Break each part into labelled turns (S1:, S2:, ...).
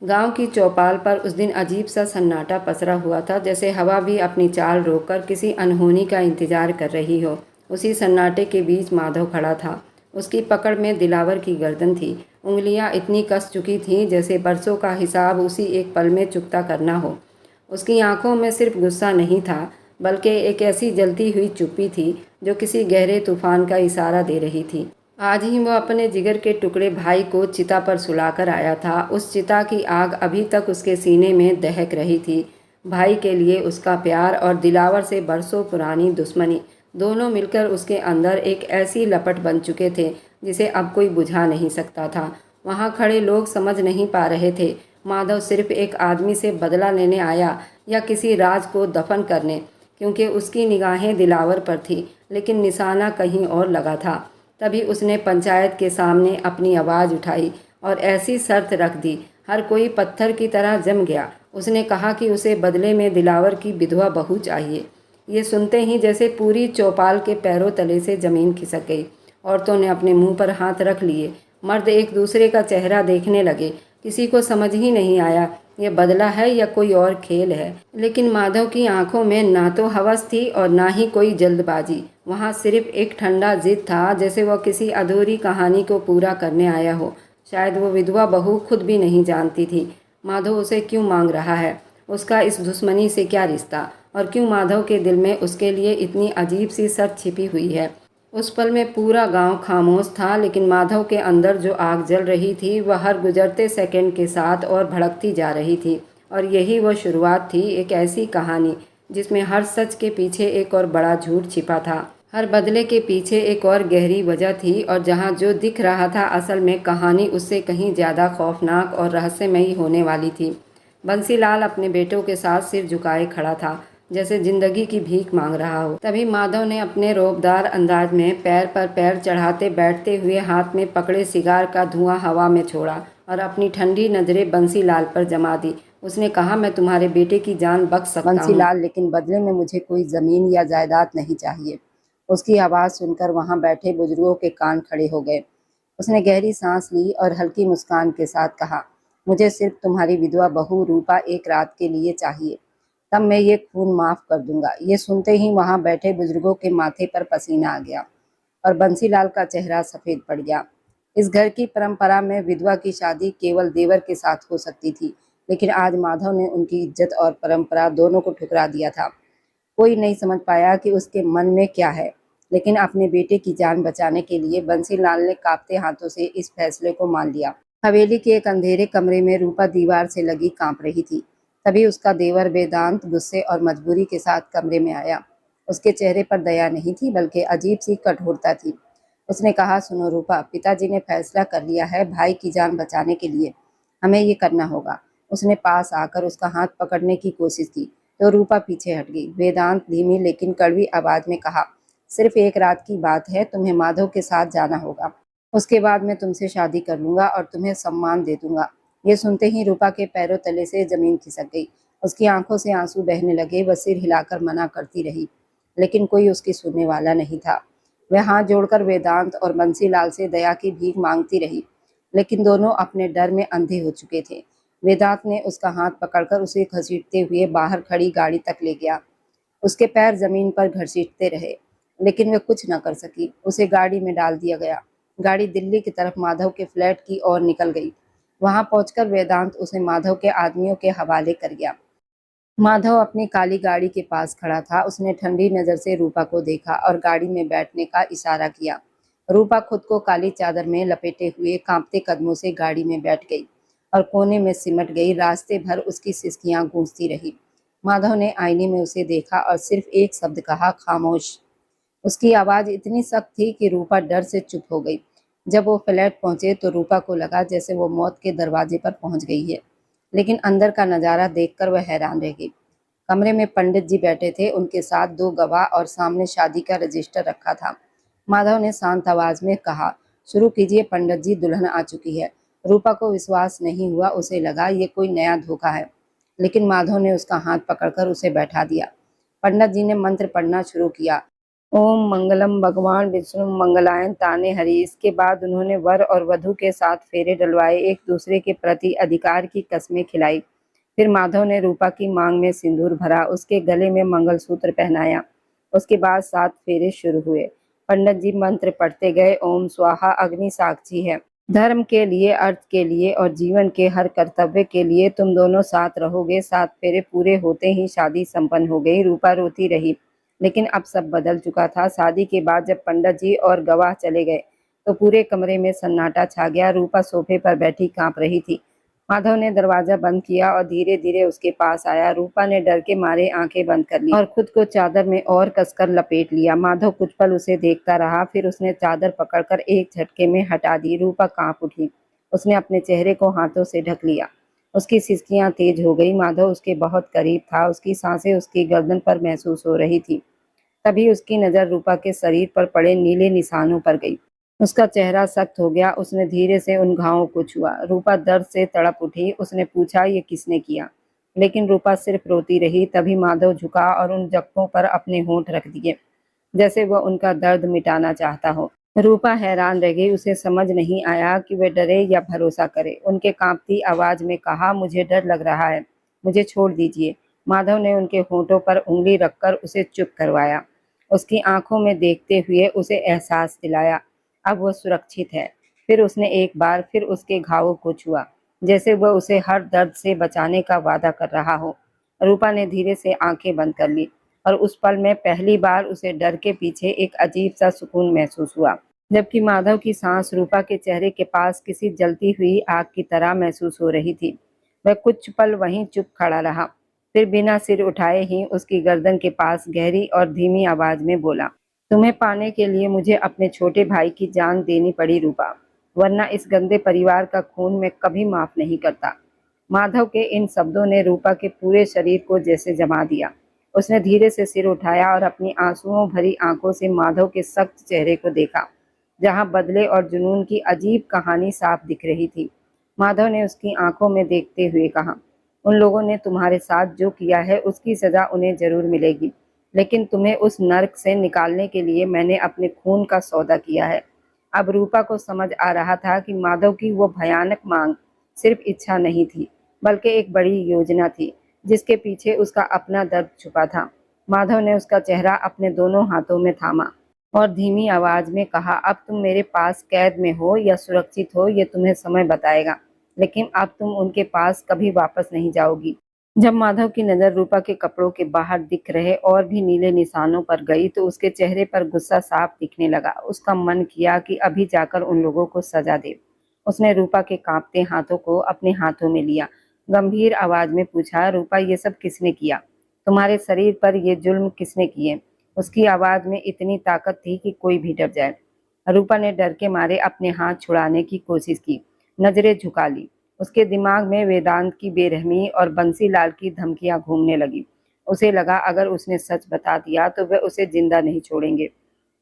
S1: गांव की चौपाल पर उस दिन अजीब सा सन्नाटा पसरा हुआ था, जैसे हवा भी अपनी चाल रोककर किसी अनहोनी का इंतजार कर रही हो। उसी सन्नाटे के बीच माधव खड़ा था। उसकी पकड़ में दिलावर की गर्दन थी। उंगलियां इतनी कस चुकी थीं जैसे बरसों का हिसाब उसी एक पल में चुकता करना हो। उसकी आंखों में सिर्फ गुस्सा नहीं था, बल्कि एक ऐसी जलती हुई चुप्पी थी जो किसी गहरे तूफान का इशारा दे रही थी। आज ही वह अपने जिगर के टुकड़े भाई को चिता पर सुलाकर आया था। उस चिता की आग अभी तक उसके सीने में दहक रही थी। भाई के लिए उसका प्यार और दिलावर से बरसों पुरानी दुश्मनी, दोनों मिलकर उसके अंदर एक ऐसी लपट बन चुके थे जिसे अब कोई बुझा नहीं सकता था। वहाँ खड़े लोग समझ नहीं पा रहे थे, माधव सिर्फ एक आदमी से बदला लेने आया या किसी राज को दफन करने, क्योंकि उसकी निगाहें दिलावर पर थी, लेकिन निशाना कहीं और लगा था। तभी उसने पंचायत के सामने अपनी आवाज़ उठाई और ऐसी शर्त रख दी, हर कोई पत्थर की तरह जम गया। उसने कहा कि उसे बदले में दिलावर की विधवा बहू चाहिए। ये सुनते ही जैसे पूरी चौपाल के पैरों तले से ज़मीन खिसक गई। औरतों ने अपने मुंह पर हाथ रख लिए। मर्द एक दूसरे का चेहरा देखने लगे। किसी को समझ ही नहीं आया ये बदला है या कोई और खेल है। लेकिन माधव की आंखों में ना तो हवस थी और ना ही कोई जल्दबाजी। वहाँ सिर्फ एक ठंडा जिद था, जैसे वह किसी अधूरी कहानी को पूरा करने आया हो। शायद वो विधवा बहू खुद भी नहीं जानती थी माधव उसे क्यों मांग रहा है, उसका इस दुश्मनी से क्या रिश्ता, और क्यों माधव के दिल में उसके लिए इतनी अजीब सी शर्त छिपी हुई है। उस पल में पूरा गांव खामोश था, लेकिन माधव के अंदर जो आग जल रही थी वह हर गुजरते सेकंड के साथ और भड़कती जा रही थी। और यही वह शुरुआत थी एक ऐसी कहानी जिसमें हर सच के पीछे एक और बड़ा झूठ छिपा था, हर बदले के पीछे एक और गहरी वजह थी, और जहाँ जो दिख रहा था असल में कहानी उससे कहीं ज़्यादा खौफनाक और रहस्यमयी होने वाली थी। बंसीलाल अपने बेटों के साथ सिर झुकाए खड़ा था, जैसे जिंदगी की भीख मांग रहा हो। तभी माधव ने अपने रौबदार अंदाज में पैर पर पैर चढ़ाते बैठते हुए हाथ में पकड़े सिगार का धुआं हवा में छोड़ा और अपनी ठंडी नज़रें बंसीलाल पर जमा दी। उसने कहा, मैं तुम्हारे बेटे की जान बख्श सकता हूँ बंसीलाल, लेकिन बदले में मुझे कोई ज़मीन या जायदाद नहीं चाहिए। उसकी आवाज़ सुनकर वहाँ बैठे बुजुर्गों के कान खड़े हो गए। उसने गहरी सांस ली और हल्की मुस्कान के साथ कहा, मुझे सिर्फ तुम्हारी विधवा बहू रूपा एक रात के लिए चाहिए, तब मैं ये खून माफ़ कर दूंगा। ये सुनते ही वहाँ बैठे बुजुर्गों के माथे पर पसीना आ गया और बंसीलाल का चेहरा सफ़ेद पड़ गया। इस घर की परंपरा में विधवा की शादी केवल देवर के साथ हो सकती थी, लेकिन आज माधव ने उनकी इज्जत और परंपरा दोनों को ठुकरा दिया था। कोई नहीं समझ पाया कि उसके मन में क्या है, लेकिन अपने बेटे की जान बचाने के लिए बंसीलाल ने कांपते हाथों से इस फैसले को मान लिया। हवेली के एक अंधेरे कमरे में रूपा दीवार से लगी कांप रही थी। तभी उसका देवर वेदांत गुस्से और मजबूरी के साथ कमरे में आया। उसके चेहरे पर दया नहीं थी, बल्कि अजीब सी कठोरता थी। उसने कहा, सुनो रूपा, पिताजी ने फैसला कर लिया है, भाई की जान बचाने के लिए हमें ये करना होगा। उसने पास आकर उसका हाथ पकड़ने की कोशिश की तो रूपा पीछे हट गई। वेदांत धीमी लेकिन कड़वी आवाज में कहा, सिर्फ एक रात की बात है, तुम्हें माधव के साथ जाना होगा। उसके बाद मैं तुमसे शादी कर लूंगा और तुम्हें सम्मान दे दूंगा। ये सुनते ही रूपा के पैरों तले से जमीन खिसक गई। उसकी आंखों से आंसू बहने लगे। वह सिर हिलाकर मना करती रही, लेकिन कोई उसकी सुनने वाला नहीं था। वह हाथ जोड़कर वेदांत और बंसीलाल से दया की भीख मांगती रही, लेकिन दोनों अपने डर में अंधे हो चुके थे। वेदांत ने उसका हाथ पकड़कर उसे घसीटते हुए बाहर खड़ी गाड़ी तक ले गया। उसके पैर जमीन पर घसीटते रहे, लेकिन वह कुछ न कर सकी। उसे गाड़ी में डाल दिया गया। गाड़ी दिल्ली की तरफ माधव के फ्लैट की ओर निकल गई। वहां पहुंचकर वेदांत उसे माधव के आदमियों के हवाले कर गया। माधव अपनी काली गाड़ी के पास खड़ा था। उसने ठंडी नजर से रूपा को देखा और गाड़ी में बैठने का इशारा किया। रूपा खुद को काली चादर में लपेटे हुए कांपते कदमों से गाड़ी में बैठ गई और कोने में सिमट गई। रास्ते भर उसकी सिसकियां गूंजती रही। माधव ने आईने में उसे देखा और सिर्फ एक शब्द कहा, खामोश। उसकी आवाज इतनी सख्त थी कि रूपा डर से चुप हो गई। जब वो फ्लैट पहुंचे तो रूपा को लगा जैसे वो मौत के दरवाजे पर पहुंच गई है, लेकिन अंदर का नजारा देखकर वह हैरान रह गई। कमरे में पंडित जी बैठे थे, उनके साथ दो गवाह और सामने शादी का रजिस्टर रखा था। माधव ने शांत आवाज में कहा, शुरू कीजिए पंडित जी, दुल्हन आ चुकी है। रूपा को विश्वास नहीं हुआ। उसे लगा ये कोई नया धोखा है, लेकिन माधव ने उसका हाथ पकड़कर उसे बैठा दिया। पंडित जी ने मंत्र पढ़ना शुरू किया। ओम मंगलम भगवान विष्णु मंगलायन ताने हरि। इसके बाद उन्होंने वर और वधू के साथ फेरे डलवाए, एक दूसरे के प्रति अधिकार की कस्में खिलाई। फिर माधव ने रूपा की मांग में सिंदूर भरा, उसके गले में मंगलसूत्र पहनाया। उसके बाद 7 फेरे शुरू हुए। पंडित जी मंत्र पढ़ते गए, ओम स्वाहा अग्नि साक्षी है, धर्म के लिए, अर्थ के लिए और जीवन के हर कर्तव्य के लिए तुम दोनों साथ रहोगे। 7 फेरे पूरे होते ही शादी संपन्न हो गई। रूपा रोती रही, लेकिन अब सब बदल चुका था। शादी के बाद जब पंडित जी और गवाह चले गए तो पूरे कमरे में सन्नाटा छा गया। रूपा सोफे पर बैठी कांप रही थी। माधव ने दरवाजा बंद किया और धीरे धीरे उसके पास आया। रूपा ने डर के मारे आंखें बंद कर ली और खुद को चादर में और कसकर लपेट लिया। माधव कुछ पल उसे देखता रहा, फिर उसने चादर पकड़कर एक झटके में हटा दी। रूपा कांप उठी, उसने अपने चेहरे को हाथों से ढक लिया। उसकी सिसकियां तेज हो गई। माधव उसके बहुत करीब था, उसकी सांसें उसकी गर्दन पर महसूस हो रही थी। तभी उसकी नजर रूपा के शरीर पर पड़े नीले निशानों पर गई। उसका चेहरा सख्त हो गया। उसने धीरे से उन घावों को छुआ। रूपा दर्द से तड़प उठी। उसने पूछा, ये किसने किया? लेकिन रूपा सिर्फ रोती रही। तभी माधव झुका और उन जख्मों पर अपने होंठ रख दिए, जैसे वह उनका दर्द मिटाना चाहता हो। रूपा हैरान रह गई। उसे समझ नहीं आया कि वह डरे या भरोसा करे। उनके कांपती आवाज में कहा, मुझे डर लग रहा है, मुझे छोड़ दीजिए। माधव ने उनके होंठों पर उंगली रखकर उसे चुप करवाया। उसकी आंखों में देखते हुए उसे एहसास दिलाया, अब वह सुरक्षित है। फिर उसने एक बार फिर उसके घावों को छुआ, जैसे वह उसे हर दर्द से बचाने का वादा कर रहा हो। रूपा ने धीरे से आंखें बंद कर ली और उस पल में पहली बार उसे डर के पीछे एक अजीब सा सुकून महसूस हुआ। जबकि माधव की सांस रूपा के चेहरे के पास किसी जलती हुई आग की तरह महसूस हो रही थी। वह कुछ पल वहीं चुप खड़ा रहा, फिर बिना सिर उठाए ही उसकी गर्दन के पास गहरी और धीमी आवाज में बोला, तुम्हें पाने के लिए मुझे अपने छोटे भाई की जान देनी पड़ी रूपा, वरना इस गंदे परिवार का खून मैं कभी माफ नहीं करता। माधव के इन शब्दों ने रूपा के पूरे शरीर को जैसे जमा दिया। उसने धीरे से सिर उठाया और अपनी आंसुओं भरी आंखों से माधव के सख्त चेहरे को देखा, जहां बदले और जुनून की अजीब कहानी साफ दिख रही थी। माधव ने उसकी आंखों में देखते हुए कहा, उन लोगों ने तुम्हारे साथ जो किया है उसकी सजा उन्हें जरूर मिलेगी, लेकिन तुम्हें उस नर्क से निकालने के लिए मैंने अपने खून का सौदा किया है। अब रूपा को समझ आ रहा था कि माधव की वो भयानक मांग सिर्फ इच्छा नहीं थी, बल्कि एक बड़ी योजना थी, जिसके पीछे उसका अपना दर्द छुपा था। माधव ने उसका चेहरा अपने दोनों हाथों में थामा और धीमी आवाज में कहा, अब तुम मेरे पास कैद में हो या सुरक्षित हो ये तुम्हें समय बताएगा, लेकिन अब तुम उनके पास कभी वापस नहीं जाओगी। जब माधव की नजर रूपा के कपड़ों के बाहर दिख रहे और भी नीले निशानों पर गई तो उसके चेहरे पर गुस्सा साफ दिखने लगा। उसका मन किया कि अभी जाकर उन लोगों को सजा दे। उसने रूपा के कांपते हाथों को अपने हाथों में लिया, गंभीर आवाज में पूछा, रूपा ये सब किसने किया? तुम्हारे शरीर पर ये जुल्म किसने किए? उसकी आवाज में इतनी ताकत थी कि कोई भी डर जाए। रूपा ने डर के मारे अपने हाथ छुड़ाने की कोशिश की, नजरें झुका ली। उसके दिमाग में वेदांत की बेरहमी और बंसीलाल की धमकियां घूमने लगी। उसे लगा अगर उसने सच बता दिया तो वे उसे जिंदा नहीं छोड़ेंगे।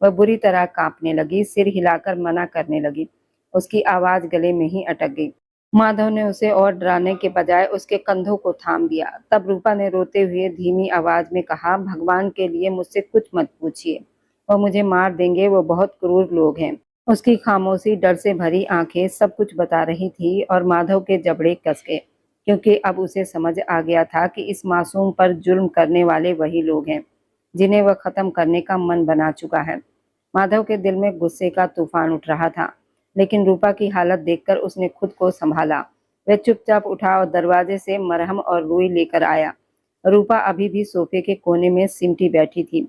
S1: वह बुरी तरह कांपने लगी, सिर हिलाकर मना करने लगी। उसकी आवाज गले में ही अटक गई। माधव ने उसे और डराने के बजाय उसके कंधों को थाम दिया। तब रूपा ने रोते हुए धीमी आवाज में कहा, भगवान के लिए मुझसे कुछ मत पूछिए, वह मुझे मार देंगे, वो बहुत क्रूर लोग हैं। उसकी खामोशी, डर से भरी आंखें सब कुछ बता रही थी और माधव के जबड़े कस गए, क्योंकि अब उसे समझ आ गया था कि इस मासूम पर जुल्म करने वाले वही लोग हैं जिन्हें वह खत्म करने का मन बना चुका है। माधव के दिल में गुस्से का तूफान उठ रहा था, लेकिन रूपा की हालत देखकर उसने खुद को संभाला। वह चुपचाप उठा और दरवाजे से मरहम और रुई लेकर आया। रूपा अभी भी सोफे के कोने में सिमटी बैठी थी,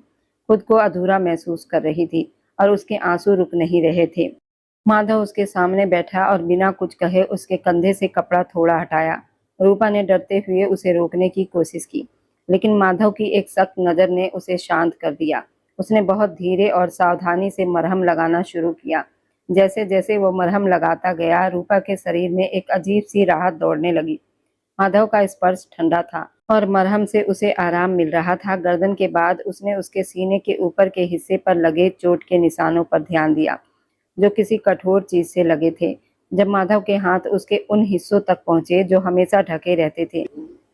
S1: खुद को अधूरा महसूस कर रही थी और उसके आंसू रुक नहीं रहे थे। माधव उसके सामने बैठा और बिना कुछ कहे उसके कंधे से कपड़ा थोड़ा हटाया। रूपा ने डरते हुए उसे रोकने की कोशिश की, लेकिन माधव की एक सख्त नजर ने उसे शांत कर दिया। उसने बहुत धीरे और सावधानी से मरहम लगाना शुरू किया। जैसे जैसे वो मरहम लगाता गया, रूपा के शरीर में एक अजीब सी राहत दौड़ने लगी। माधव का स्पर्श ठंडा था और मरहम से उसे आराम मिल रहा था। गर्दन के बाद उसने उसके सीने के ऊपर के हिस्से पर लगे चोट के निशानों पर ध्यान दिया, जो किसी कठोर चीज से लगे थे। जब माधव के हाथ उसके उन हिस्सों तक पहुंचे जो हमेशा ढके रहते थे,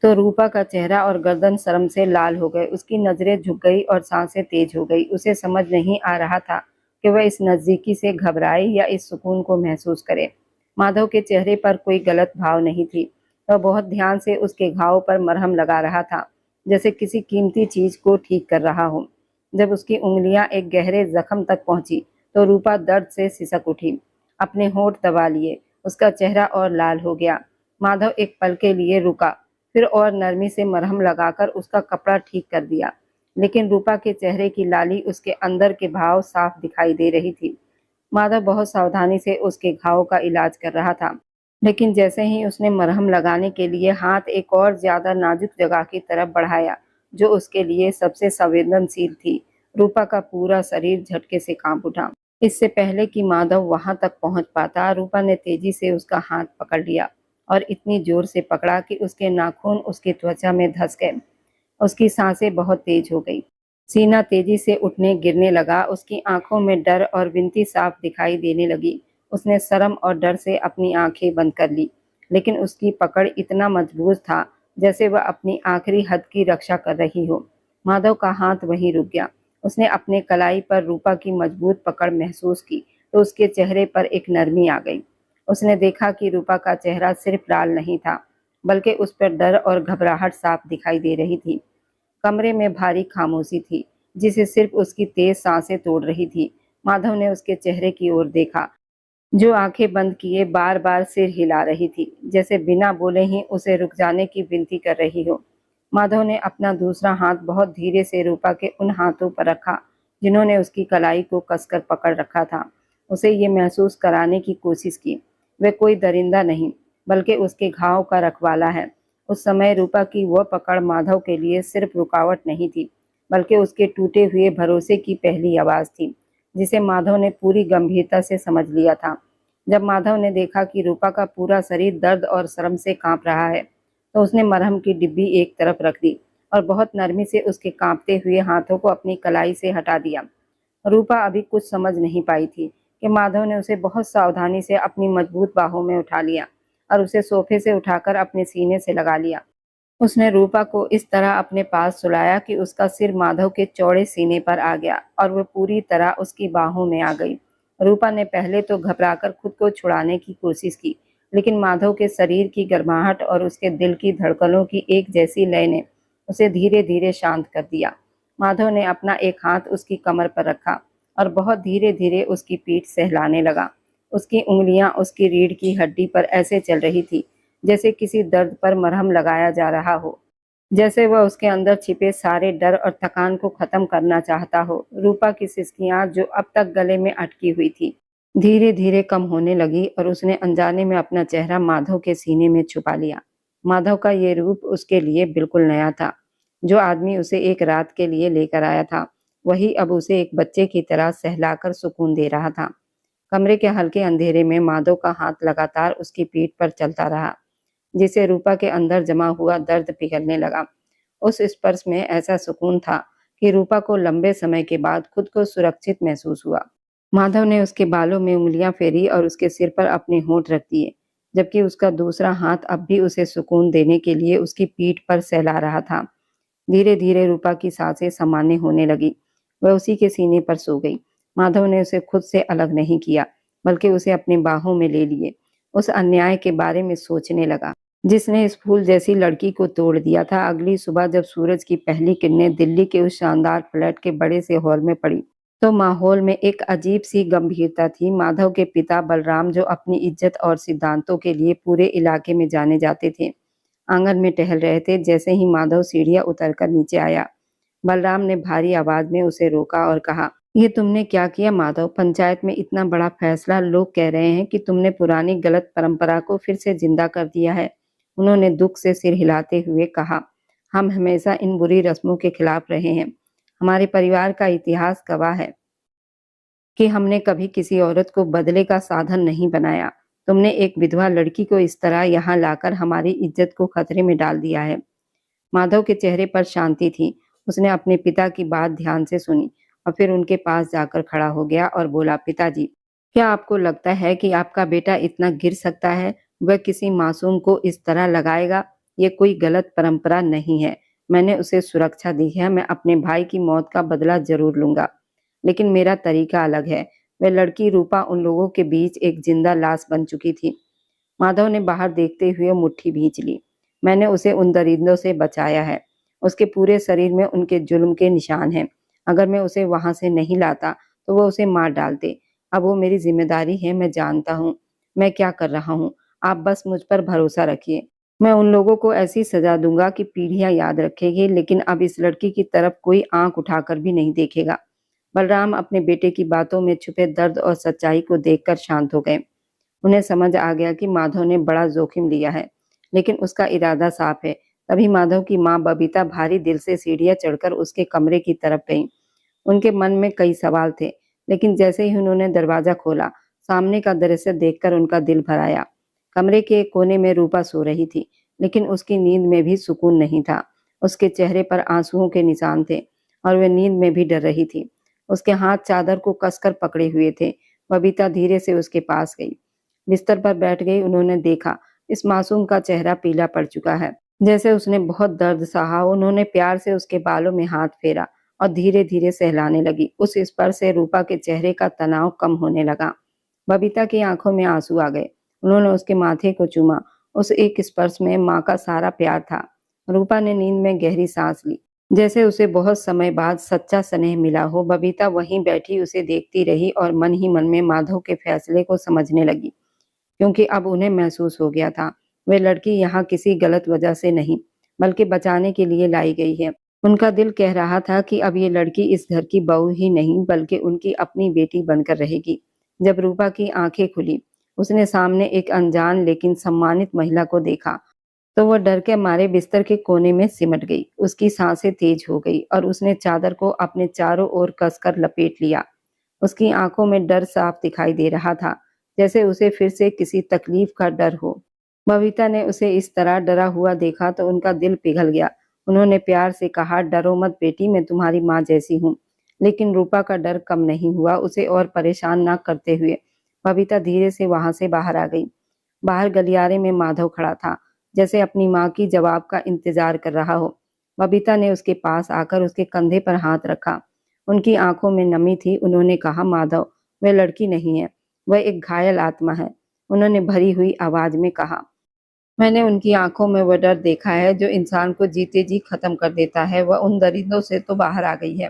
S1: तो रूपा का चेहरा और गर्दन शर्म से लाल हो गए। उसकी नजरें झुक गई और सांसें तेज हो गई। उसे समझ नहीं आ रहा था कि वह इस नजदीकी से घबराए या इस सुकून को महसूस करे। माधव के चेहरे पर कोई गलत भाव नहीं थी। वह बहुत ध्यान से उसके घाव पर मरहम लगा रहा था, जैसे किसी कीमती चीज को ठीक कर रहा हो। जब उसकी उंगलियां एक गहरे जख्म तक पहुंची तो रूपा दर्द से सिसक उठी। अपने होंठ दबा लिए। उसका चेहरा और लाल हो गया। माधव एक पल के लिए रुका, फिर और नरमी से मरहम लगाकर उसका कपड़ा ठीक कर दिया। लेकिन रूपा के चेहरे की लाली उसके अंदर के भाव साफ दिखाई दे रही थी। माधव बहुत सावधानी से उसके घाव का इलाज कर रहा था, लेकिन जैसे ही उसने मरहम लगाने के लिए हाथ एक और ज्यादा नाजुक जगह की तरफ बढ़ाया, जो उसके लिए सबसे संवेदनशील थी, रूपा का पूरा शरीर झटके से कांप उठा। इससे पहले कि माधव वहां तक पहुंच पाता, रूपा ने तेजी से उसका हाथ पकड़ लिया और इतनी जोर से पकड़ा कि उसके नाखून उसकी त्वचा में धंस गए। उसकी सांसें बहुत तेज हो गई। सीना तेजी से उठने गिरने लगा। उसकी आंखों में डर और विनती साफ दिखाई देने लगी। उसने शर्म और डर से अपनी आंखें बंद कर ली, लेकिन उसकी पकड़ इतना मजबूत था जैसे वह अपनी आखिरी हद की रक्षा कर रही हो। माधव का हाथ वहीं रुक गया। उसने अपने कलाई पर रूपा की मजबूत पकड़ महसूस की तो उसके चेहरे पर एक नरमी आ गई। उसने देखा कि रूपा का चेहरा सिर्फ लाल नहीं था, बल्कि उस पर डर और घबराहट साफ दिखाई दे रही थी। कमरे में भारी खामोशी थी, जिसे सिर्फ उसकी तेज सांसें तोड़ रही थी। माधव ने उसके चेहरे की ओर देखा, जो आंखें बंद किए बार बार सिर हिला रही थी, जैसे बिना बोले ही उसे रुक जाने की विनती कर रही हो। माधव ने अपना दूसरा हाथ बहुत धीरे से रूपा के उन हाथों पर रखा जिन्होंने उसकी कलाई को कसकर पकड़ रखा था। उसे ये महसूस कराने की कोशिश की वह कोई दरिंदा नहीं, बल्कि उसके घाव का रखवाला है। उस समय रूपा की वह पकड़ माधव के लिए सिर्फ रुकावट नहीं थी, बल्कि उसके टूटे हुए भरोसे की पहली आवाज थी, जिसे माधव ने पूरी गंभीरता से समझ लिया था। जब माधव ने देखा कि रूपा का पूरा शरीर दर्द और शर्म से कांप रहा है, तो उसने मरहम की डिब्बी एक तरफ रख दी और बहुत नरमी से उसके कांपते हुए हाथों को अपनी कलाई से हटा दिया। रूपा अभी कुछ समझ नहीं पाई थी कि माधव ने उसे बहुत सावधानी से अपनी मजबूत बाहों में उठा लिया और उसे सोफे से उठाकर अपने सीने से लगा लिया। उसने रूपा को इस तरह अपने पास सुलाया कि उसका सिर माधव के चौड़े सीने पर आ गया और वह पूरी तरह उसकी बाहों में आ गई। रूपा ने पहले तो घबराकर खुद को छुड़ाने की कोशिश की, लेकिन माधव के शरीर की गर्माहट और उसके दिल की धड़कनों की एक जैसी लय ने उसे धीरे धीरे शांत कर दिया। माधव ने अपना एक हाथ उसकी कमर पर रखा और बहुत धीरे धीरे उसकी पीठ सहलाने लगा। उसकी उंगलियां उसकी रीढ़ की हड्डी पर ऐसे चल रही थी जैसे किसी दर्द पर मरहम लगाया जा रहा हो, जैसे वह उसके अंदर छिपे सारे डर और थकान को खत्म करना चाहता हो। रूपा की सिसकियां, जो अब तक गले में अटकी हुई थी, धीरे धीरे कम होने लगी और उसने अनजाने में अपना चेहरा माधव के सीने में छुपा लिया। माधव का ये रूप उसके लिए बिल्कुल नया था। जो आदमी उसे एक रात के लिए लेकर आया था, वही अब उसे एक बच्चे की तरह सहलाकर सुकून दे रहा था। कमरे के हल्के अंधेरे में माधव का हाथ लगातार उसकी पीठ पर चलता रहा, जिसे रूपा के अंदर जमा हुआ दर्द पिघलने लगा। उस स्पर्श में ऐसा सुकून था कि रूपा को लंबे समय के बाद खुद को सुरक्षित महसूस हुआ। माधव ने उसके बालों में उंगलियां फेरी और उसके सिर पर अपने होंठ रख दिए, जबकि उसका दूसरा हाथ अब भी उसे सुकून देने के लिए उसकी पीठ पर सहला रहा था। धीरे धीरे रूपा की सांसें सामान्य होने लगी। वह उसी के सीने पर सो गई। माधव ने उसे खुद से अलग नहीं किया, बल्कि उसे अपनी बाहों में ले लिए। उस अन्याय के बारे में सोचने लगा जिसने इस फूल जैसी लड़की को तोड़ दिया था। अगली सुबह जब सूरज की पहली किरणें दिल्ली के उस शानदार फ्लैट के बड़े से हॉल में पड़ी, तो माहौल में एक अजीब सी गंभीरता थी। माधव के पिता बलराम, जो अपनी इज्जत और सिद्धांतों के लिए पूरे इलाके में जाने जाते थे, आंगन में टहल रहे थे। जैसे ही माधव सीढ़ियां उतरकर नीचे आया, बलराम ने भारी आवाज में उसे रोका और कहा, ये तुमने क्या किया माधव? पंचायत में इतना बड़ा फैसला, लोग कह रहे हैं कि तुमने पुरानी गलत परंपरा को फिर से जिंदा कर दिया है। उन्होंने दुख से सिर हिलाते हुए कहा, हम हमेशा इन बुरी रस्मों के खिलाफ रहे हैं। हमारे परिवार का इतिहास गवाह है कि हमने कभी किसी औरत को बदले का साधन नहीं बनाया। तुमने एक विधवा लड़की को इस तरह यहाँ लाकर हमारी इज्जत को खतरे में डाल दिया है। माधव के चेहरे पर शांति थी। उसने अपने पिता की बात ध्यान से सुनी और फिर उनके पास जाकर खड़ा हो गया और बोला, पिताजी, क्या आपको लगता है कि आपका बेटा इतना गिर सकता है? वह किसी मासूम को इस तरह लगाएगा? ये कोई गलत परंपरा नहीं है। मैंने उसे सुरक्षा दी है, मैं अपने भाई की मौत का बदला ज़रूर लूँगा। लेकिन मेरा तरीका अलग है। वह लड़की रूपा उन लोगों के बीच एक जिंदा लाश बन चुकी थी। माधव ने बाहर देखते हुए मुट्ठी भींच ली। मैंने उसे उन दरिंदों से बचाया है। उसके पूरे शरीर में उनके जुल्म के निशान हैं। अगर मैं उसे वहां से नहीं लाता तो वो उसे मार डालते। अब वो मेरी जिम्मेदारी है, मैं जानता हूँ मैं क्या कर रहा हूँ। आप बस मुझ पर भरोसा रखिए। मैं उन लोगों को ऐसी सजा दूंगा कि पीढ़ियां याद रखेगी, लेकिन अब इस लड़की की तरफ कोई आंख उठाकर भी नहीं देखेगा। बलराम अपने बेटे की बातों में छुपे दर्द और सच्चाई को देखकर शांत हो गए। उन्हें समझ आ गया कि माधव ने बड़ा जोखिम लिया है, लेकिन उसका इरादा साफ है। तभी माधव की माँ बबीता भारी दिल से सीढ़ियां चढ़कर उसके कमरे की तरफ गई। उनके मन में कई सवाल थे, लेकिन जैसे ही उन्होंने दरवाजा खोला, सामने का दृश्य देखकर उनका दिल भर आया। कमरे के एक कोने में रूपा सो रही थी, लेकिन उसकी नींद में भी सुकून नहीं था। उसके चेहरे पर आंसुओं के निशान थे और वह नींद में भी डर रही थी। उसके हाथ चादर को कसकर पकड़े हुए थे। बबीता धीरे से उसके पास गई, बिस्तर पर बैठ गई। उन्होंने देखा इस मासूम का चेहरा पीला पड़ चुका है, जैसे उसने बहुत दर्द सहा। उन्होंने प्यार से उसके बालों में हाथ फेरा और धीरे धीरे सहलाने लगी। उस स्पर्श से रूपा के चेहरे का तनाव कम होने लगा। बबीता की आंखों में आंसू आ गए। उन्होंने उसके माथे को चूमा। उस एक स्पर्श में माँ का सारा प्यार था। रूपा ने नींद में गहरी सांस ली, जैसे उसे बहुत समय बाद सच्चा स्नेह मिला हो। बबीता वहीं बैठी उसे देखती रही और मन ही मन में माधव के फैसले को समझने लगी, क्योंकि अब उन्हें महसूस हो गया था वह लड़की यहाँ किसी गलत वजह से नहीं, बल्कि बचाने के लिए लाई गई है। उनका दिल कह रहा था कि अब ये लड़की इस घर की बहू ही नहीं, बल्कि उनकी अपनी बेटी बनकर रहेगी। जब रूपा की आंखें खुली, उसने सामने एक अनजान लेकिन सम्मानित महिला को देखा, तो वह डर के मारे बिस्तर के कोने में सिमट गई। उसकी सांसें तेज हो गई और उसने चादर को अपने चारों ओर कसकर लपेट लिया। उसकी आंखों में डर साफ दिखाई दे रहा था, जैसे उसे फिर से किसी तकलीफ का डर हो। बबीता ने उसे इस तरह डरा हुआ देखा तो उनका दिल पिघल गया। उन्होंने प्यार से कहा, डरो मत बेटी, मैं तुम्हारी माँ जैसी हूँ। लेकिन रूपा का डर कम नहीं हुआ। उसे और परेशान न करते हुए बबीता धीरे से वहां से बाहर आ गई। बाहर गलियारे में माधव खड़ा था, जैसे अपनी माँ की जवाब का इंतजार कर रहा हो। बबीता ने उसके पास आकर उसके कंधे पर हाथ रखा। उनकी आंखों में नमी थी। उन्होंने कहा, माधव, वह लड़की नहीं है, वह एक घायल आत्मा है। उन्होंने भरी हुई आवाज में कहा, मैंने उनकी आंखों में वह डर देखा है जो इंसान को जीते जी खत्म कर देता है। वह उन दरिंदों से तो बाहर आ गई है,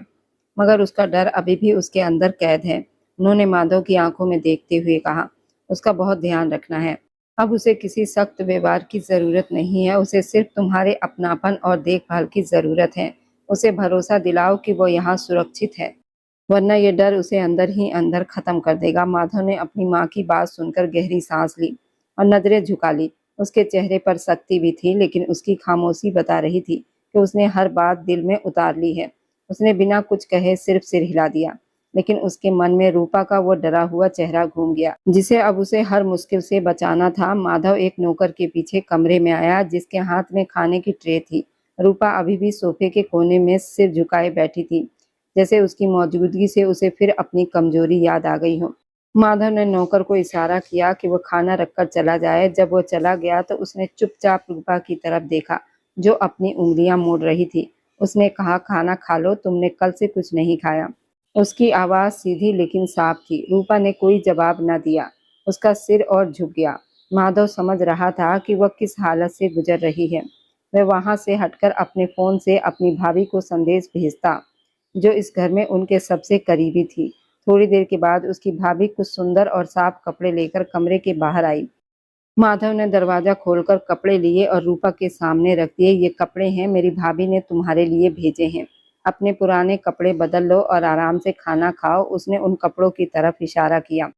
S1: मगर उसका डर अभी भी उसके अंदर कैद है। उन्होंने माधव की आंखों में देखते हुए कहा, उसका बहुत ध्यान रखना है। अब उसे किसी सख्त व्यवहार की जरूरत नहीं है, उसे सिर्फ तुम्हारे अपनापन और देखभाल की जरूरत है। उसे भरोसा दिलाओ कि वो यहाँ सुरक्षित है, वरना ये डर उसे अंदर ही अंदर खत्म कर देगा। माधव ने अपनी माँ की बात सुनकर गहरी सांस ली और नजरें झुका ली। उसके चेहरे पर सख्ती भी थी, लेकिन उसकी खामोशी बता रही थी कि उसने हर बात दिल में उतार ली है। उसने बिना कुछ कहे सिर्फ सिर हिला दिया, लेकिन उसके मन में रूपा का वो डरा हुआ चेहरा घूम गया, जिसे अब उसे हर मुश्किल से बचाना था। माधव एक नौकर के पीछे कमरे में आया, जिसके हाथ में खाने की ट्रे थी। रूपा अभी भी सोफे के कोने में सिर झुकाए बैठी थी, जैसे उसकी मौजूदगी से उसे फिर अपनी कमजोरी याद आ गई हो। माधव ने नौकर को इशारा किया कि वह खाना रखकर चला जाए। जब वो चला गया तो उसने चुपचाप रूपा की तरफ देखा, जो अपनी उंगलियां मोड़ रही थी। उसने कहा, खाना खा लो, तुमने कल से कुछ नहीं खाया। उसकी आवाज सीधी लेकिन साफ थी। रूपा ने कोई जवाब न दिया, उसका सिर और झुक गया। माधव समझ रहा था कि वह किस हालत से गुजर रही है। वह वहां से हटकर अपने फोन से अपनी भाभी को संदेश भेजता, जो इस घर में उनके सबसे करीबी थी। थोड़ी देर के बाद उसकी भाभी कुछ सुंदर और साफ कपड़े लेकर कमरे के बाहर आई। माधव ने दरवाजा खोलकर कपड़े लिए और रूपा के सामने रख दिए। ये कपड़े हैं, मेरी भाभी ने तुम्हारे लिए भेजे हैं। अपने पुराने कपड़े बदल लो और आराम से खाना खाओ। उसने उन कपड़ों की तरफ इशारा किया,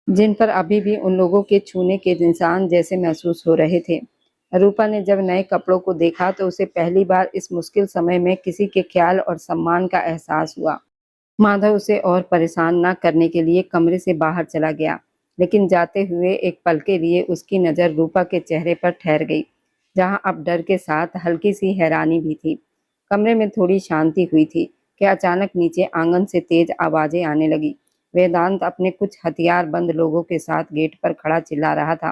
S1: जिन पर अभी भी उन लोगों के छूने के निशान जैसे महसूस हो रहे थे। रूपा ने जब नए कपड़ों को देखा तो उसे पहली बार इस मुश्किल समय में किसी के ख्याल और सम्मान का एहसास हुआ। माधव उसे और परेशान न करने के लिए कमरे से बाहर चला गया, लेकिन जाते हुए एक पल के लिए उसकी नज़र रूपा के चेहरे पर ठहर गई, जहां अब डर के साथ हल्की सी हैरानी भी थी। कमरे में थोड़ी शांति हुई थी कि अचानक नीचे आंगन से तेज आवाजें आने लगी। वेदांत अपने कुछ हथियार बंद लोगों के साथ गेट पर खड़ा चिल्ला रहा था,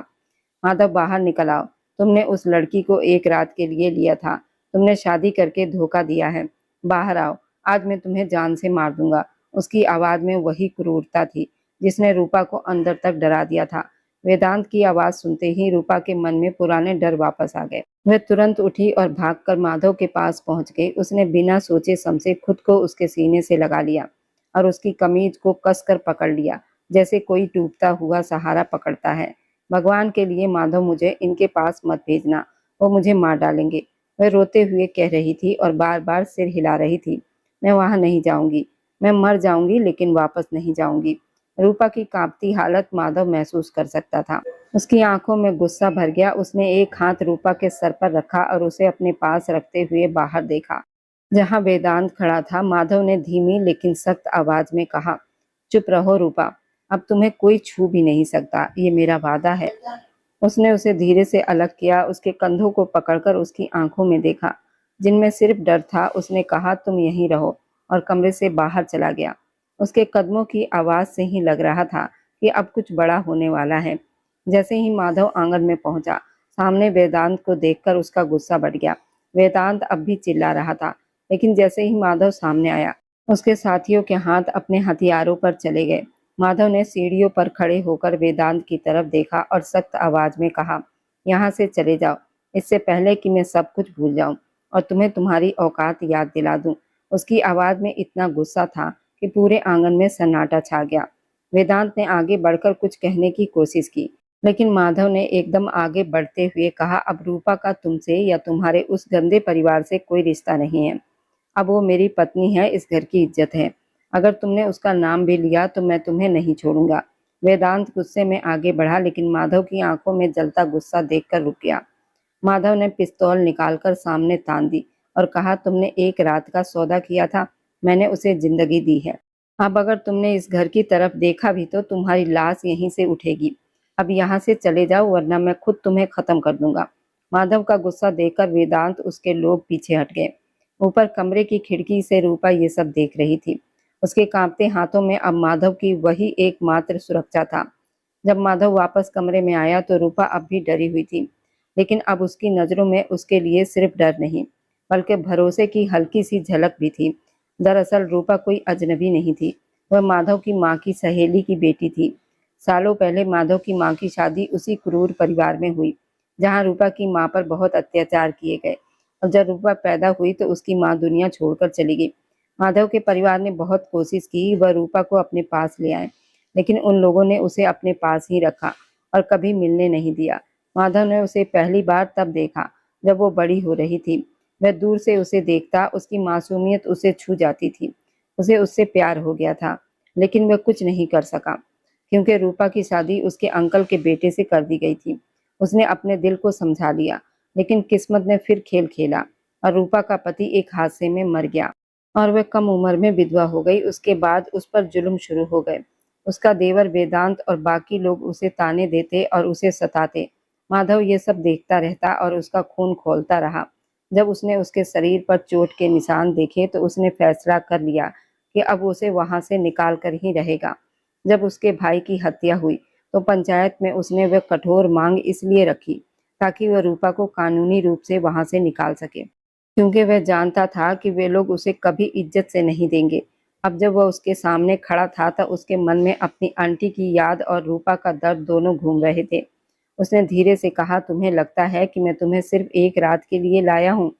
S1: माधव बाहर निकल आओ, तुमने उस लड़की को एक रात के लिए लिया था। तुमने शादी करके धोखा दिया है। बाहर आओ, आज मैं तुम्हें जान से मार दूंगा। उसकी आवाज में वही क्रूरता थी जिसने रूपा को अंदर तक डरा दिया था। वेदांत की आवाज सुनते ही रूपा के मन में पुराने डर वापस आ गए। वह तुरंत उठी और भागकर माधव के पास पहुंच गई। उसने बिना सोचे समझे खुद को उसके सीने से लगा लिया और उसकी कमीज को कसकर पकड़ लिया, जैसे कोई टूटता हुआ सहारा पकड़ता है। भगवान के लिए माधव, मुझे इनके पास मत भेजना, वो मुझे मार डालेंगे। वह रोते हुए कह रही थी और बार बार सिर हिला रही थी। मैं वहां नहीं जाऊंगी, मैं मर जाऊंगी लेकिन वापस नहीं जाऊंगी। रूपा की कांपती हालत माधव महसूस कर सकता था। उसकी आंखों में गुस्सा भर गया। उसने एक हाथ रूपा के सर पर रखा और उसे अपने पास रखते हुए बाहर देखा, जहां वेदांत खड़ा था। माधव ने धीमी लेकिन सख्त आवाज में कहा, चुप रहो रूपा, अब तुम्हें कोई छू भी नहीं सकता, ये मेरा वादा है। उसने उसे धीरे से अलग किया, उसके कंधों को पकड़कर उसकी आंखों में देखा जिनमें सिर्फ डर था। उसने कहा, तुम यहीं रहो, और कमरे से बाहर चला गया। उसके कदमों की आवाज से ही लग रहा था कि अब कुछ बड़ा होने वाला है। जैसे ही माधव आंगन में पहुंचा, सामने वेदांत को देखकर उसका गुस्सा बढ़ गया। वेदांत अब भी चिल्ला रहा था, लेकिन जैसे ही माधव सामने आया, उसके साथियों के हाथ अपने हथियारों पर चले गए। माधव ने सीढ़ियों पर खड़े होकर वेदांत की तरफ देखा और सख्त आवाज में कहा, यहाँ से चले जाओ, इससे पहले कि मैं सब कुछ भूल जाऊं और तुम्हें तुम्हारी औकात याद दिला दूं। उसकी आवाज में इतना गुस्सा था कि पूरे आंगन में सन्नाटा छा गया। वेदांत ने आगे बढ़कर कुछ कहने की कोशिश की, लेकिन माधव ने एकदम आगे बढ़ते हुए कहा, अब रूपा का तुमसे या तुम्हारे उस गंदे परिवार से कोई रिश्ता नहीं है। अब वो मेरी पत्नी है, इस घर की इज्जत है। अगर तुमने उसका नाम भी लिया तो मैं तुम्हें नहीं छोड़ूंगा। वेदांत गुस्से में आगे बढ़ा, लेकिन माधव की आंखों में जलता गुस्सा देखकर रुक गया। माधव ने पिस्तौल निकालकर सामने तान दी और कहा, तुमने एक रात का सौदा किया था, मैंने उसे जिंदगी दी है। अब अगर तुमने इस घर की तरफ देखा भी तो तुम्हारी लाश यहीं से उठेगी। अब यहाँ से चले जाओ, वरना मैं खुद तुम्हें खत्म कर दूंगा। माधव का गुस्सा देखकर वेदांत उसके लोग पीछे हट गए। ऊपर कमरे की खिड़की से रूपा ये सब देख रही थी। उसके कांपते हाथों में अब माधव की वही एकमात्र सुरक्षा था। जब माधव वापस कमरे में आया तो रूपा अब भी डरी हुई थी, लेकिन अब उसकी नजरों में उसके लिए सिर्फ डर नहीं, बल्कि भरोसे की हल्की सी झलक भी थी। दरअसल रूपा कोई अजनबी नहीं थी, वह माधव की माँ की सहेली की बेटी थी। सालों पहले माधव की माँ की शादी उसी क्रूर परिवार में हुई, जहाँ रूपा की माँ पर बहुत अत्याचार किए गए। और जब रूपा पैदा हुई तो उसकी माँ दुनिया छोड़कर चली गई। माधव के परिवार ने बहुत कोशिश की वह रूपा को अपने पास ले आए, लेकिन उन लोगों ने उसे अपने पास ही रखा और कभी मिलने नहीं दिया। माधव ने उसे पहली बार तब देखा जब वो बड़ी हो रही थी। वह दूर से उसे देखता, उसकी मासूमियत उसे छू जाती थी। उसे उससे प्यार हो गया था, लेकिन वह कुछ नहीं कर सका, क्योंकि रूपा की शादी उसके अंकल के बेटे से कर दी गई थी। उसने अपने दिल को समझा लिया, लेकिन किस्मत ने फिर खेल खेला और रूपा का पति एक हादसे में मर गया और वह कम उम्र में विधवा हो गई। उसके बाद उस पर जुल्म शुरू हो गए। उसका देवर वेदांत और बाकी लोग उसे ताने देते और उसे सताते। माधव ये सब देखता रहता और उसका खून खौलता रहा। जब उसने उसके शरीर पर चोट के निशान देखे तो उसने फैसला कर लिया कि अब उसे वहां से निकाल कर ही रहेगा। जब उसके भाई की हत्या हुई तो पंचायत में उसने वह कठोर मांग इसलिए रखी ताकि वह रूपा को कानूनी रूप से वहां से निकाल सके, क्योंकि वह जानता था कि वे लोग उसे कभी इज्जत से नहीं देंगे। अब जब वह उसके सामने खड़ा था तो उसके मन में अपनी आंटी की याद और रूपा का दर्द दोनों घूम रहे थे। उसने धीरे से कहा, तुम्हें लगता है कि मैं तुम्हें सिर्फ एक रात के लिए लाया हूँ?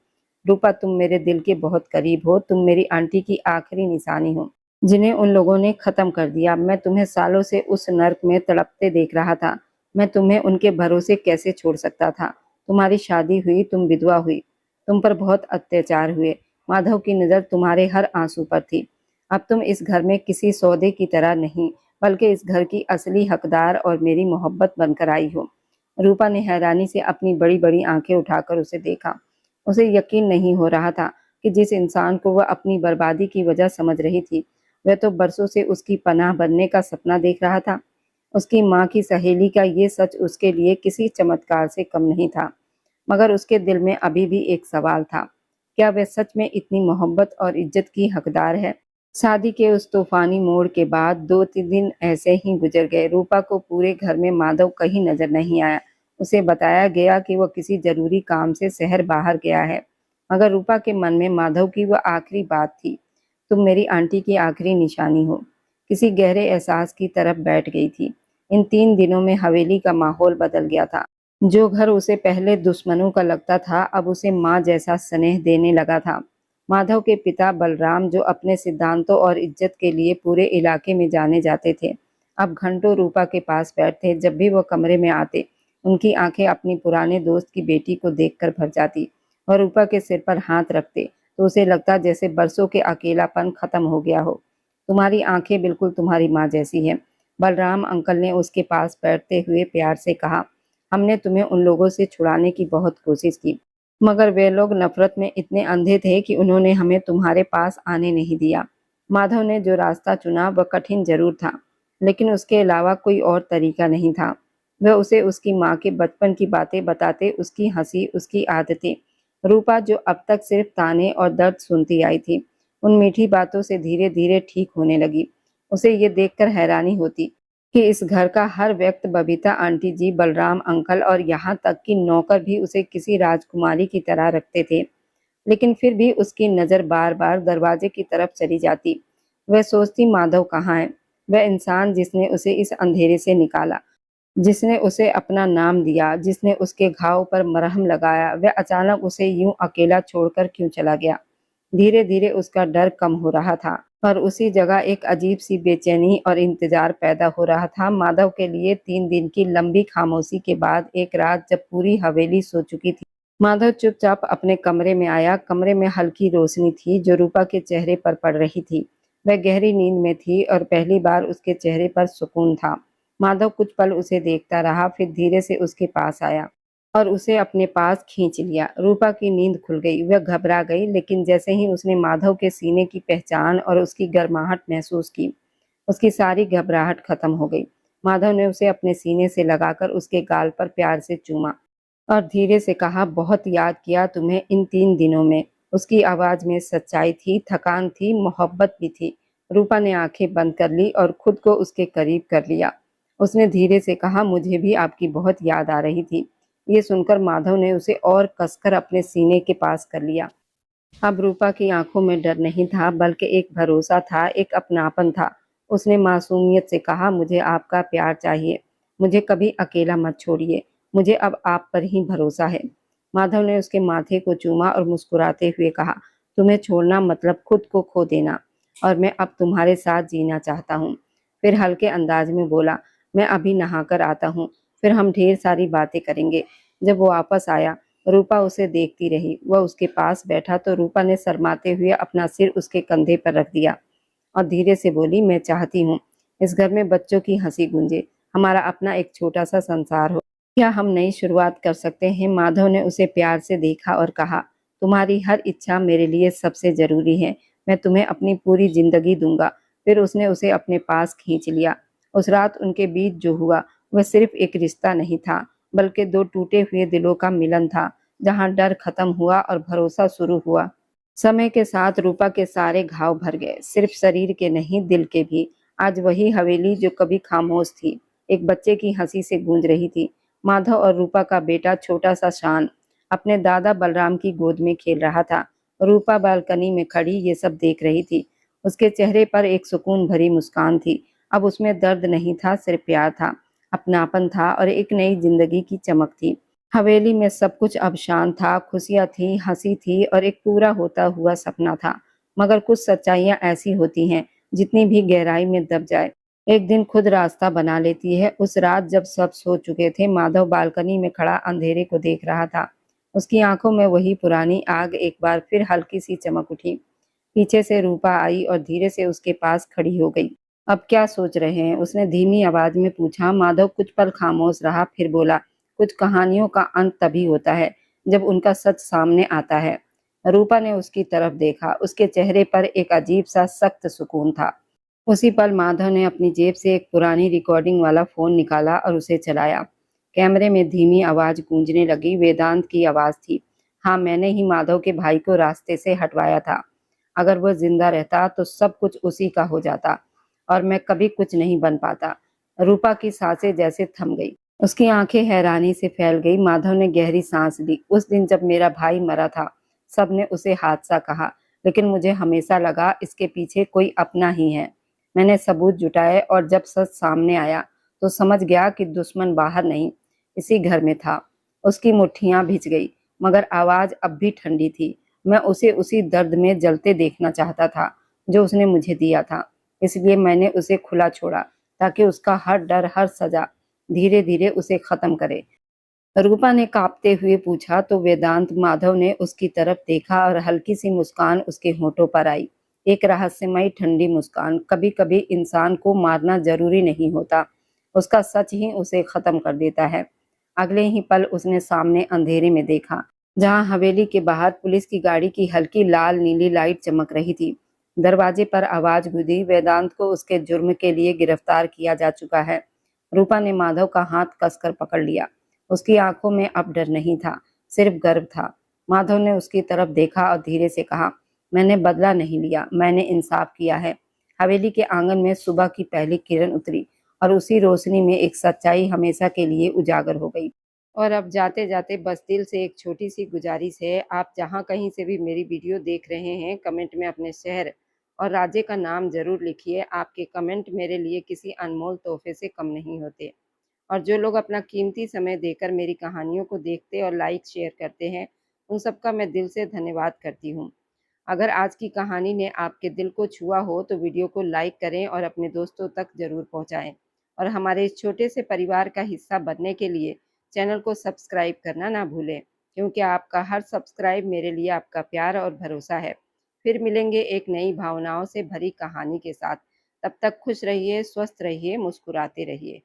S1: रूपा, तुम मेरे दिल के बहुत करीब हो। तुम मेरी आंटी की आखिरी निशानी हो, जिन्हें उन लोगों ने खत्म कर दिया। मैं तुम्हें सालों से उस नर्क में तड़पते देख रहा था। मैं तुम्हें उनके भरोसे कैसे छोड़ सकता था? तुम्हारी शादी हुई, तुम विधवा हुई, तुम पर बहुत अत्याचार हुए। माधव की नज़र तुम्हारे हर आंसू पर थी। अब तुम इस घर में किसी सौदे की तरह नहीं, बल्कि इस घर की असली हकदार और मेरी मोहब्बत बनकर आई हो। रूपा ने हैरानी से अपनी बड़ी बड़ी आंखें उठाकर उसे देखा। उसे यकीन नहीं हो रहा था कि जिस इंसान को वह अपनी बर्बादी की वजह समझ रही थी, वह तो बरसों से उसकी पनाह बनने का सपना देख रहा था। उसकी माँ की सहेली का ये सच उसके लिए किसी चमत्कार से कम नहीं था, मगर उसके दिल में अभी भी एक सवाल था, क्या वह सच में इतनी मोहब्बत और इज्जत की हकदार है? शादी के उस तूफानी मोड़ के बाद 2-3 दिन ऐसे ही गुजर गए। रूपा को पूरे घर में माधव कहीं नजर नहीं आया। उसे बताया गया कि वह किसी जरूरी काम से शहर बाहर गया है, मगर रूपा के मन में माधव की वह आखिरी बात थी, तुम मेरी आंटी की आखिरी निशानी हो, किसी गहरे एहसास की तरफ बैठ गई थी। इन 3 दिनों में हवेली का माहौल बदल गया था। जो घर उसे पहले दुश्मनों का लगता था, अब उसे माँ जैसा स्नेह देने लगा था। माधव के पिता बलराम, जो अपने सिद्धांतों और इज्जत के लिए पूरे इलाके में जाने जाते थे, अब घंटों रूपा के पास बैठते। जब भी वो कमरे में आते, उनकी आंखें अपनी पुराने दोस्त की बेटी को देखकर भर जाती। और रूपा के सिर पर हाथ रखते तो उसे लगता जैसे बरसों के अकेलापन खत्म हो गया हो। तुम्हारी आंखें बिल्कुल तुम्हारी माँ जैसी हैं, बलराम अंकल ने उसके पास बैठते हुए प्यार से कहा। हमने तुम्हें उन लोगों से छुड़ाने की बहुत कोशिश की, मगर वे लोग नफरत में इतने अंधे थे कि उन्होंने हमें तुम्हारे पास आने नहीं दिया। माधव ने जो रास्ता चुना वह कठिन जरूर था, लेकिन उसके अलावा कोई और तरीका नहीं था। वह उसे उसकी माँ के बचपन की बातें बताते, उसकी हंसी, उसकी आदतें। रूपा, जो अब तक सिर्फ ताने और दर्द सुनती आई थी, उन मीठी बातों से धीरे धीरे ठीक होने लगी। उसे ये देखकर हैरानी होती कि इस घर का हर व्यक्ति, बबीता आंटी जी, बलराम अंकल और यहाँ तक कि नौकर भी उसे किसी राजकुमारी की तरह रखते थे। लेकिन फिर भी उसकी नज़र बार बार दरवाजे की तरफ चली जाती। वह सोचती, माधव कहाँ है? वह इंसान जिसने उसे इस अंधेरे से निकाला, जिसने उसे अपना नाम दिया, जिसने उसके घाव पर मरहम लगाया, वह अचानक उसे यूं अकेला छोड़कर क्यों चला गया? धीरे धीरे उसका डर कम हो रहा था, पर उसी जगह एक अजीब सी बेचैनी और इंतजार पैदा हो रहा था। माधव के लिए 3 दिन की लंबी खामोशी के बाद एक रात, जब पूरी हवेली सो चुकी थी, माधव चुपचाप अपने कमरे में आया। कमरे में हल्की रोशनी थी जो रूपा के चेहरे पर पड़ रही थी। वह गहरी नींद में थी और पहली बार उसके चेहरे पर सुकून था। माधव कुछ पल उसे देखता रहा, फिर धीरे से उसके पास आया और उसे अपने पास खींच लिया। रूपा की नींद खुल गई, वह घबरा गई, लेकिन जैसे ही उसने माधव के सीने की पहचान और उसकी गर्माहट महसूस की, उसकी सारी घबराहट खत्म हो गई। माधव ने उसे अपने सीने से लगाकर उसके गाल पर प्यार से चूमा और धीरे से कहा, बहुत याद किया तुम्हें इन 3 दिनों में। उसकी आवाज में सच्चाई थी, थकान थी, मोहब्बत भी थी। रूपा ने आंखें बंद कर ली और खुद को उसके करीब कर लिया। उसने धीरे से कहा, मुझे भी आपकी बहुत याद आ रही थी। ये सुनकर माधव ने उसे और कसकर अपने सीने के पास कर लिया। अब रूपा की आंखों में डर नहीं था, बल्कि एक भरोसा था, एक अपनापन था। उसने मासूमियत से कहा, मुझे आपका प्यार चाहिए, मुझे कभी अकेला मत छोड़िए, मुझे अब आप पर ही भरोसा है। माधव ने उसके माथे को चूमा और मुस्कुराते हुए कहा, तुम्हें छोड़ना मतलब खुद को खो देना, और मैं अब तुम्हारे साथ जीना चाहता हूँ। फिर हल्के अंदाज में बोला, मैं अभी नहाकर आता हूँ, फिर हम ढेर सारी बातें करेंगे। जब वो वापस आया, रूपा उसे देखती रही। वह उसके पास बैठा तो रूपा ने शर्माते हुए अपना सिर उसके कंधे पर रख दिया और धीरे से बोली, मैं चाहती हूँ इस घर में बच्चों की हंसी गूंजे, हमारा अपना एक छोटा सा संसार हो। क्या हम नई शुरुआत कर सकते हैं? माधव ने उसे प्यार से देखा और कहा, तुम्हारी हर इच्छा मेरे लिए सबसे जरूरी है, मैं तुम्हें अपनी पूरी जिंदगी दूंगा। फिर उसने उसे अपने पास खींच लिया। उस रात उनके बीच जो हुआ वह सिर्फ एक रिश्ता नहीं था, बल्कि दो टूटे हुए दिलों का मिलन था, जहां डर खत्म हुआ और भरोसा शुरू हुआ। समय के साथ रूपा के सारे घाव भर गए, सिर्फ शरीर के नहीं, दिल के भी। आज वही हवेली जो कभी खामोश थी, एक बच्चे की हंसी से गूंज रही थी। माधव और रूपा का बेटा छोटा सा शान अपने दादा बलराम की गोद में खेल रहा था। रूपा बालकनी में खड़ी ये सब देख रही थी। उसके चेहरे पर एक सुकून भरी मुस्कान थी। अब उसमें दर्द नहीं था, सिर्फ प्यार था, अपनापन था और एक नई जिंदगी की चमक थी। हवेली में सब कुछ अब शांत था, खुशियां थी, हंसी थी और एक पूरा होता हुआ सपना था। मगर कुछ सच्चाइयां ऐसी होती हैं, जितनी भी गहराई में दब जाए, एक दिन खुद रास्ता बना लेती है। उस रात जब सब सो चुके थे, माधव बालकनी में खड़ा अंधेरे को देख रहा था। उसकी आंखों में वही पुरानी आग एक बार फिर हल्की सी चमक उठी। पीछे से रूपा आई और धीरे से उसके पास खड़ी हो गई। अब क्या सोच रहे हैं? उसने धीमी आवाज में पूछा। माधव कुछ पल खामोश रहा, फिर बोला, कुछ कहानियों का अंत तभी होता है जब उनका सच सामने आता है। रूपा ने उसकी तरफ देखा, उसके चेहरे पर एक अजीब सा सख्त सुकून था। उसी पल माधव ने अपनी जेब से एक पुरानी रिकॉर्डिंग वाला फोन निकाला और उसे चलाया। कैमरे में धीमी आवाज गूंजने लगी, वेदांत की आवाज थी। हाँ, मैंने ही माधव के भाई को रास्ते से हटवाया था। अगर वह जिंदा रहता तो सब कुछ उसी का हो जाता और मैं कभी कुछ नहीं बन पाता। रूपा की सांसें जैसे थम गई। उसकी आंखें हैरानी से फैल गई। माधव ने गहरी सांस ली। उस दिन जब मेरा भाई मरा था, सबने उसे हादसा कहा, लेकिन मुझे हमेशा लगा इसके पीछे कोई अपना ही है। मैंने सबूत जुटाए और जब सच सामने आया तो समझ गया कि दुश्मन बाहर नहीं, इसी घर में था। उसकी मुट्ठियां भिज गई, मगर आवाज अब भी ठंडी थी। मैं उसे उसी दर्द में जलते देखना चाहता था जो उसने मुझे दिया था। इसलिए मैंने उसे खुला छोड़ा, ताकि उसका हर डर, हर सजा धीरे धीरे उसे खत्म करे। रूपा ने कांपते हुए पूछा तो वेदांत। माधव ने उसकी तरफ देखा और हल्की सी मुस्कान उसके होठों पर आई। एक रहस्यमयी ठंडी मुस्कान। कभी कभी इंसान को मारना जरूरी नहीं होता, उसका सच ही उसे खत्म कर देता है। अगले ही पल उसने सामने अंधेरे में देखा, जहां हवेली के बाहर पुलिस की गाड़ी की हल्की लाल नीली लाइट चमक रही थी। दरवाजे पर आवाज गूंजी, वेदांत को उसके जुर्म के लिए गिरफ्तार किया जा चुका है। रूपा ने माधव का हाथ कसकर पकड़ लिया। उसकी आंखों में अब डर नहीं था, सिर्फ गर्व था। माधव ने उसकी तरफ देखा और धीरे से कहा, मैंने बदला नहीं लिया, मैंने इंसाफ किया है। हवेली के आंगन में सुबह की पहली किरण उतरी और उसी रोशनी में एक सच्चाई हमेशा के लिए उजागर हो गई। और अब जाते जाते बस दिल से एक छोटी सी गुजारिश है, आप जहाँ कहीं से भी मेरी वीडियो देख रहे हैं, कमेंट में अपने शहर और राज्य का नाम जरूर लिखिए। आपके कमेंट मेरे लिए किसी अनमोल तोहफे से कम नहीं होते। और जो लोग अपना कीमती समय देकर मेरी कहानियों को देखते और लाइक शेयर करते हैं, उन सबका मैं दिल से धन्यवाद करती हूँ। अगर आज की कहानी ने आपके दिल को छुआ हो तो वीडियो को लाइक करें और अपने दोस्तों तक ज़रूर पहुँचाएं। और हमारे इस छोटे से परिवार का हिस्सा बनने के लिए चैनल को सब्सक्राइब करना ना भूलें, क्योंकि आपका हर सब्सक्राइब मेरे लिए आपका प्यार और भरोसा है। फिर मिलेंगे एक नई भावनाओं से भरी कहानी के साथ। तब तक खुश रहिए, स्वस्थ रहिए, मुस्कुराते रहिए।